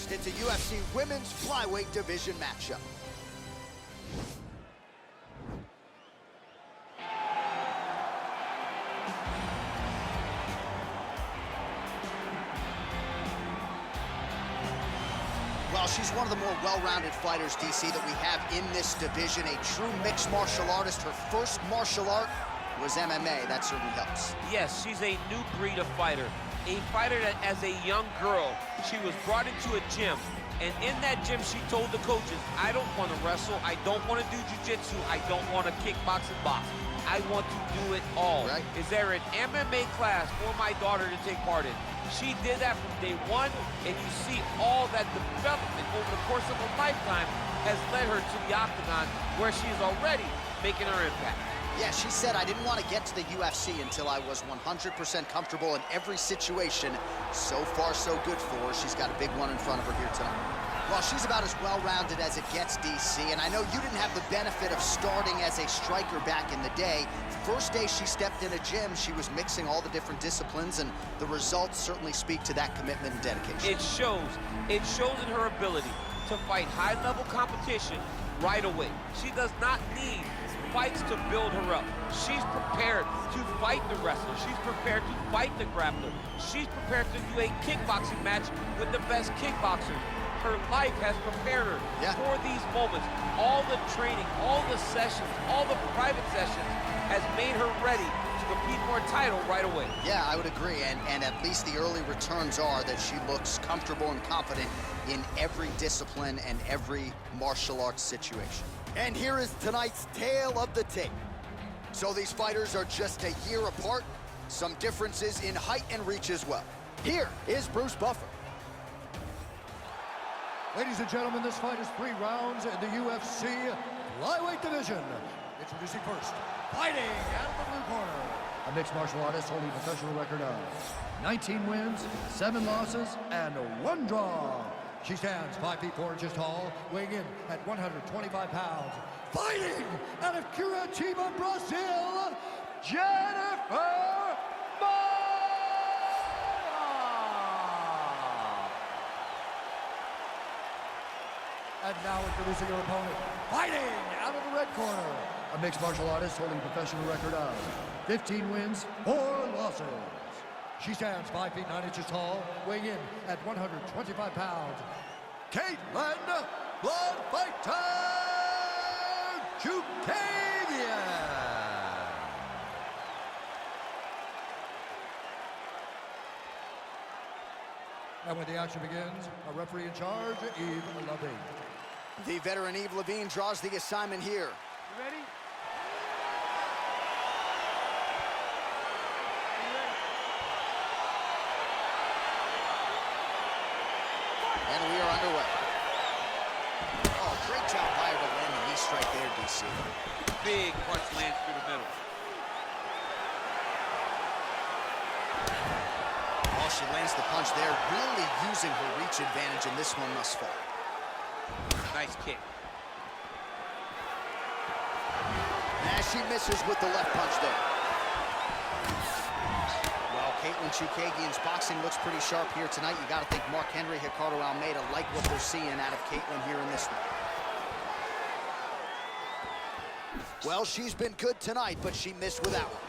next, it's a UFC Women's Flyweight Division matchup. Well, she's one of the more well-rounded fighters, DC, that we have in this division. A true mixed martial artist. Her first martial art was MMA. That certainly helps. Yes, she's a new breed of fighter. A fighter that, as a young girl, she was brought into a gym. And in that gym, she told the coaches, I don't want to wrestle. I don't want to do jiu-jitsu. I don't want to kickbox and box. I want to do it all. Right. Is there an MMA class for my daughter to take part in? She did that from day one, and you see all that development over the course of a lifetime has led her to the octagon, where she is already making her impact. Yeah, she said, I didn't want to get to the UFC until I was 100% comfortable in every situation. So far, so good for her. She's got a big one in front of her here tonight. Well, she's about as well-rounded as it gets, DC, and I know you didn't have the benefit of starting as a striker back in the day. First day she stepped in a gym, she was mixing all the different disciplines, and the results certainly speak to that commitment and dedication. It shows. It shows in her ability to fight high-level competition right away. She does not need fights to build her up. She's prepared to fight the wrestler. She's prepared to fight the grappler. She's prepared to do a kickboxing match with the best kickboxers. Her life has prepared her for these moments. All the training, all the sessions, all the private sessions has made her ready to compete for a title right away. Yeah, I would agree, and at least the early returns are that she looks comfortable and confident in every discipline and every martial arts situation. And here is tonight's tale of the tape. So these fighters are just a year apart, some differences in height and reach as well. Here is Bruce Buffer. Ladies and gentlemen, this fight is 3 rounds in the UFC Flyweight Division. Introducing first, fighting out of the blue corner, a mixed martial artist holding a professional record of 19 wins, 7 losses, and 1 draw. She stands 5 feet 4 inches tall, weighing in at 125 pounds. Fighting out of Curitiba, Brazil, Jennifer Maia! And now introducing her opponent, fighting out of the red corner, a mixed martial artist holding a professional record of 15 wins, 4 losses. She stands 5 feet 9 inches tall, weighing in at 125 pounds. Katlyn "Blood Fighter" Chookagian. And when the action begins, a referee in charge, Yves Levine. The veteran Yves Levine draws the assignment here. You ready? And we are underway. Oh, great job by her to land the knee strike there, DC. Big punch lands through the middle. Oh, she lands the punch there, really using her reach advantage in this one thus far. Nice kick. As she misses with the left punch there. Well, Katlyn Chookagian's boxing looks pretty sharp here tonight. You got to think Mark Henry, Ricardo Almeida like what they're seeing out of Katlyn here in this one. Well, she's been good tonight, but she missed with that one.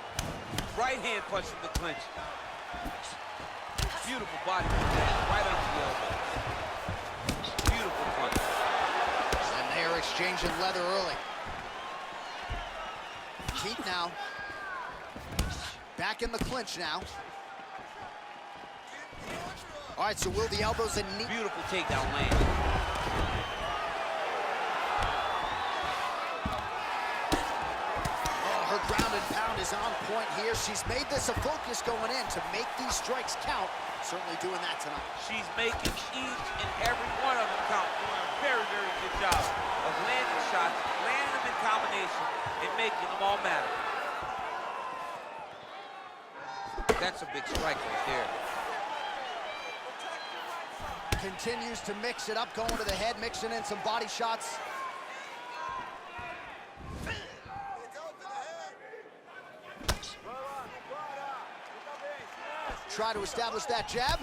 Right hand punch from the clinch. Beautiful body right under the elbow. Beautiful punch. And they're exchanging leather early. Keep now. Back in the clinch now. All right, so will the elbows and knee... Beautiful takedown land. Oh, her ground and pound is on point here. She's made this a focus going in to make these strikes count. Certainly doing that tonight. She's making each and every one of them count. Doing a very, very good job of landing shots, landing them in combination, and making them all matter. That's a big strike right there. Continues to mix it up, going to the head, mixing in some body shots. Try to establish that jab.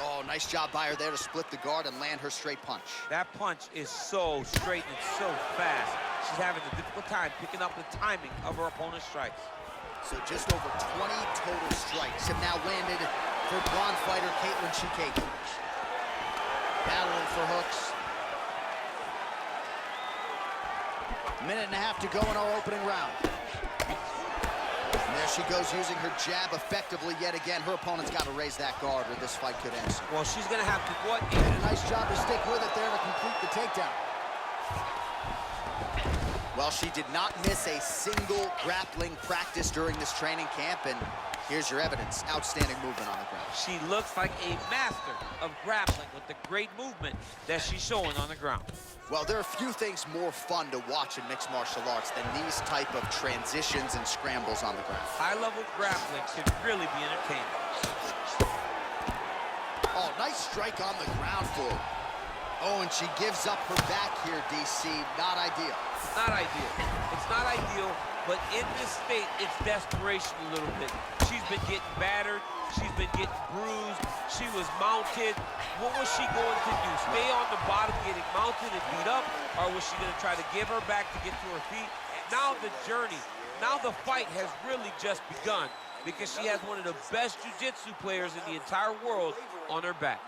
Oh, nice job by her there to split the guard and land her straight punch. That punch is so straight and so fast. She's having a difficult time picking up the timing of her opponent's strikes. So just over 20 total strikes have now landed for blonde fighter Katlyn Chookagian. Battling for hooks. Minute and a half to go in our opening round. And there she goes, using her jab effectively yet again. Her opponent's got to raise that guard or this fight could end soon. Well, she's going to have to what? Did a nice job to stick with it there to complete the takedown. Well, she did not miss a single grappling practice during this training camp, and here's your evidence. Outstanding movement on the ground. She looks like a master of grappling with the great movement that she's showing on the ground. Well, there are few things more fun to watch in mixed martial arts than these type of transitions and scrambles on the ground. High-level grappling can really be entertaining. Oh, nice strike on the ground for her. Oh, and she gives up her back here, DC. Not ideal. Not ideal. It's not ideal, but in this state, it's desperation a little bit. She's been getting battered. She's been getting bruised. She was mounted. What was she going to do? Stay on the bottom, getting mounted and beat up? Or was she going to try to give her back to get to her feet? Now the journey, now the fight has really just begun because she has one of the best jiu-jitsu players in the entire world on her back.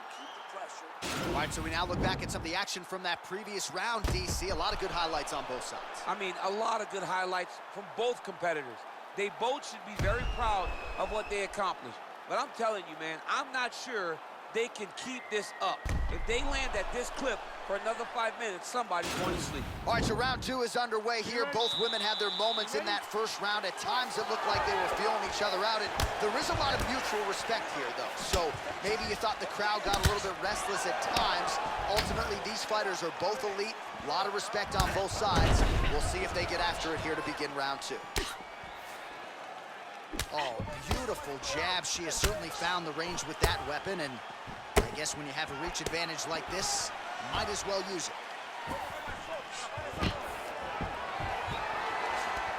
All right, so we now look back at some of the action from that previous round, DC. A lot of good highlights on both sides. I mean, a lot of good highlights from both competitors. They both should be very proud of what they accomplished. But I'm telling you, man, I'm not sure they can keep this up. If they land at this clip for another 5 minutes, somebody's going to sleep. All right, so round two is underway here. Both women had their moments in that first round. At times, it looked like they were feeling each other out. And there is a lot of mutual respect here, though. So maybe you thought the crowd got a little bit restless at times. Ultimately, these fighters are both elite. A lot of respect on both sides. We'll see if they get after it here to begin round two. Oh, beautiful jab. She has certainly found the range with that weapon, and I guess when you have a reach advantage like this, might as well use it.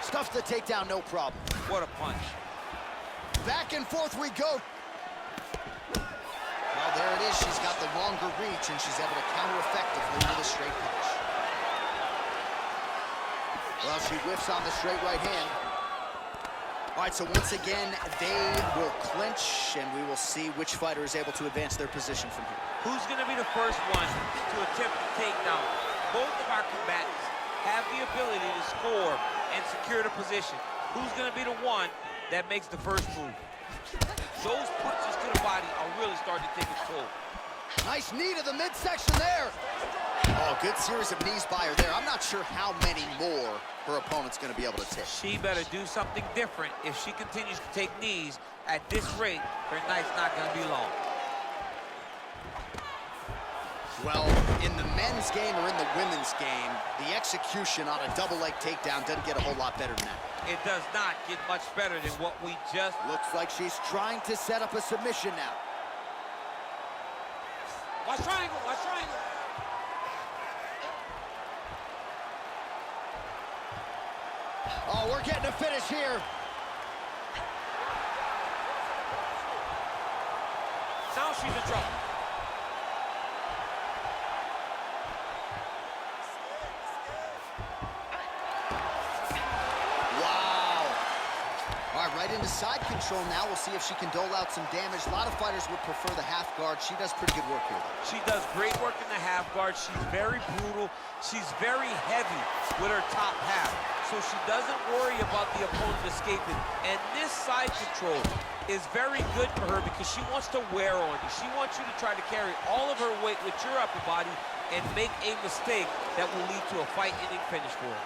Stuffs the takedown, no problem. What a punch. Back and forth we go. Well, there it is. She's got the longer reach, and she's able to counter effectively with a straight punch. Well, she whiffs on the straight right hand. All right, so once again, they will clinch, and we will see which fighter is able to advance their position from here. Who's going to be the first one to attempt the takedown? Both of our combatants have the ability to score and secure the position. Who's going to be the one that makes the first move? Those punches to the body are really starting to take its toll. Nice knee to the midsection there. Oh, good series of knees by her there. I'm not sure how many more her opponent's going to be able to take. She better do something different. If she continues to take knees at this rate, her night's not going to be long. Well, in the men's game or in the women's game, the execution on a double leg takedown doesn't get a whole lot better than that. It does not get much better than what we just... Looks like she's trying to set up a submission now. Watch triangle, watch triangle. Oh, we're getting a finish here. Now she's in trouble. Right into side control now. We'll see if she can dole out some damage. A lot of fighters would prefer the half guard. She does pretty good work here, though. She does great work in the half guard. She's very brutal. She's very heavy with her top half. So she doesn't worry about the opponent escaping. And this side control is very good for her because she wants to wear on you. She wants you to try to carry all of her weight with your upper body and make a mistake that will lead to a fight-ending finish for her.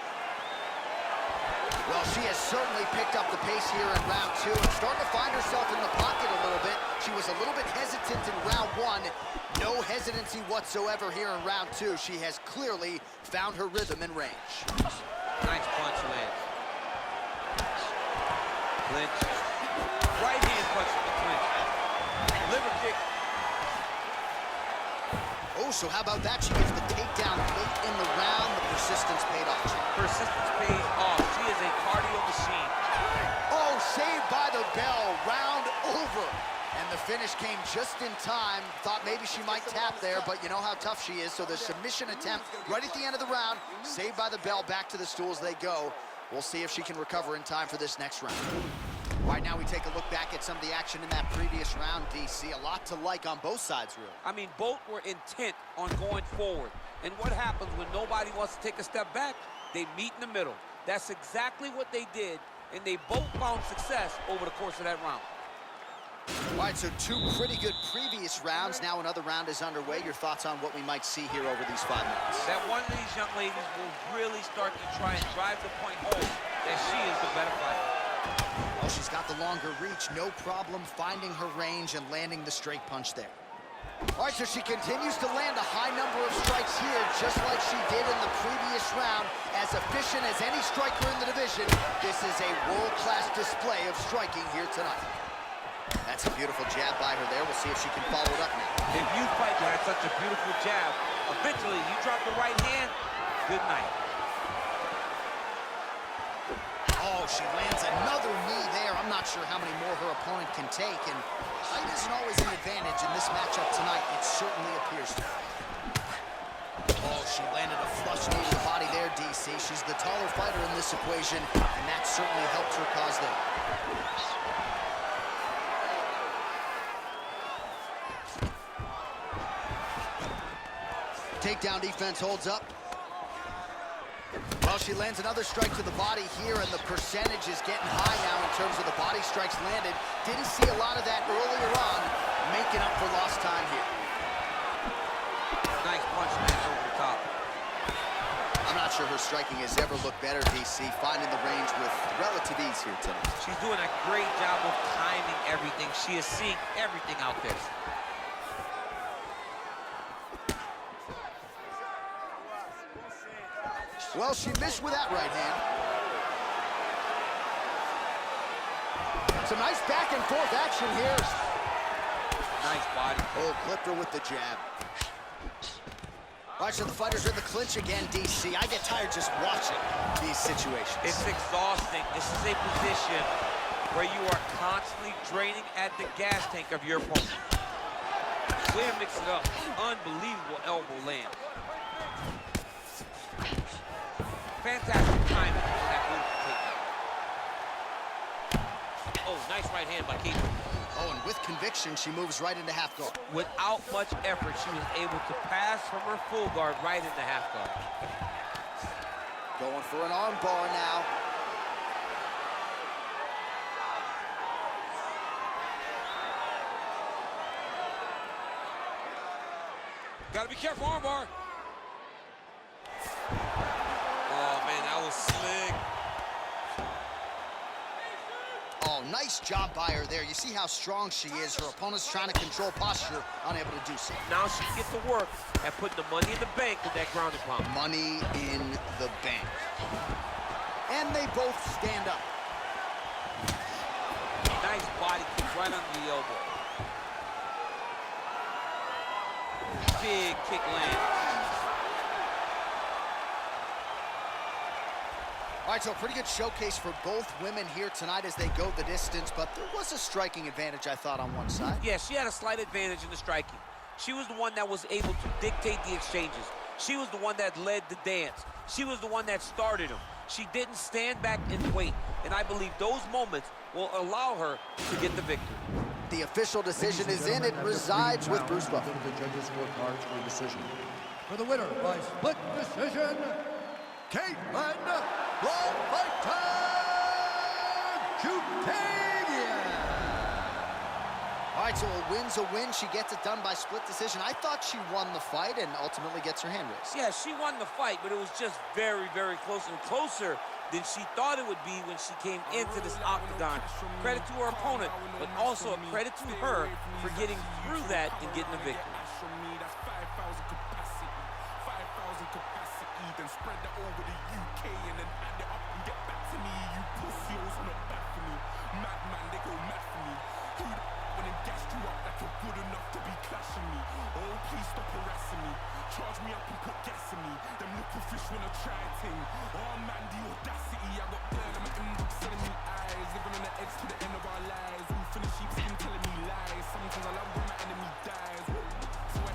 Well, she has certainly picked up the pace here in round two and starting to find herself in the pocket a little bit. She was a little bit hesitant in round one. No hesitancy whatsoever here in round two. She has clearly found her rhythm and range. Nice punch lands. Clinch. Right hand punch from the clinch. Liver kick. Oh, so how about that? She gets the takedown late in the round. The persistence paid off. Persistence pays off. She is a cardio machine. Oh, saved by the bell. Round over. And the finish came just in time. Thought maybe she might tap there, but you know how tough she is. So the submission attempt right at the end of the round, saved by the bell, back to the stools they go. We'll see if she can recover in time for this next round. Right now we take a look back at some of the action in that previous round, DC. A lot to like on both sides, really. I mean, both were intent on going forward. And what happens when nobody wants to take a step back? They meet in the middle. That's exactly what they did, and they both found success over the course of that round. All right, so two pretty good previous rounds. Now another round is underway. Your thoughts on what we might see here over these 5 minutes? That one of these young ladies will really start to try and drive the point home that she is the better fighter. Well, she's got the longer reach. No problem finding her range and landing the straight punch there. All right, so she continues to land a high number of strikes here, just like she did in the previous round. As efficient as any striker in the division, this is a world-class display of striking here tonight. That's a beautiful jab by her there. We'll see if she can follow it up now. If you fight with such a beautiful jab, eventually you drop the right hand, good night. Oh, she lands another knee there. I'm not sure how many more her opponent can take, and height isn't always an advantage in this matchup tonight. It certainly appears to. Oh, she landed a flush knee to the body there, DC. She's the taller fighter in this equation, and that certainly helped her cause there. Takedown defense holds up. Well, she lands another strike to the body here, and the percentage is getting high now in terms of the body strikes landed. Didn't see a lot of that earlier on, making up for lost time here. Nice punch match over the top. I'm not sure her striking has ever looked better, DC, finding the range with relative ease here tonight. She's doing a great job of timing everything. She is seeing everything out there. Well, she missed with that right hand. Some nice back and forth action here. Nice body. Oh, clipped her with the jab. All right, so the fighters are in the clinch again, DC. I get tired just watching these situations. It's exhausting. This is a position where you are constantly draining at the gas tank of your opponent. Way to mix it up. Unbelievable elbow land. Fantastic timing on that move to take that. Oh, nice right hand by Katlyn. Oh, and with conviction, she moves right into half guard. Without much effort, she was able to pass from her full guard right into half guard. Going for an arm bar now. Gotta be careful, arm bar. Oh, man, that was slick. Oh, nice job by her there. You see how strong she is. Her opponent's trying to control posture, unable to do so. Now she can get to work at putting the money in the bank with that ground and pound. Money in the bank. And they both stand up. Nice body kick right under the elbow. Big kick land. All right, so a pretty good showcase for both women here tonight as they go the distance, but there was a striking advantage, I thought, on one side. Yeah, she had a slight advantage in the striking. She was the one that was able to dictate the exchanges. She was the one that led the dance. She was the one that started them. She didn't stand back and wait, and I believe those moments will allow her to get the victory. The official decision is in. It resides with Bruce Buffer. The judges work hard for a decision. For the winner by split decision, Katlyn Chookagian. All right, so a win's a win. She gets it done by split decision. I thought she won the fight and ultimately gets her hand raised. Yeah, she won the fight, but it was just very, very close, and closer than she thought it would be when she came into this octagon. Credit to her opponent, but also a credit to her for getting through that and getting the victory. Then spread that over the UK and then add it up and get back to me. You pussies not bad for me. Madman, they go mad for me. Who went and gassed you up like you're good enough to be clashing me. Oh, please stop harassing me. Charge me up and put gas in me. Them little fish wanna try ting. Oh man, the audacity. I got blood on my inbox selling me eyes. Living on the edge to the end of our lives. All for the sheepskin telling me lies. Sometimes I love when my enemy dies. So I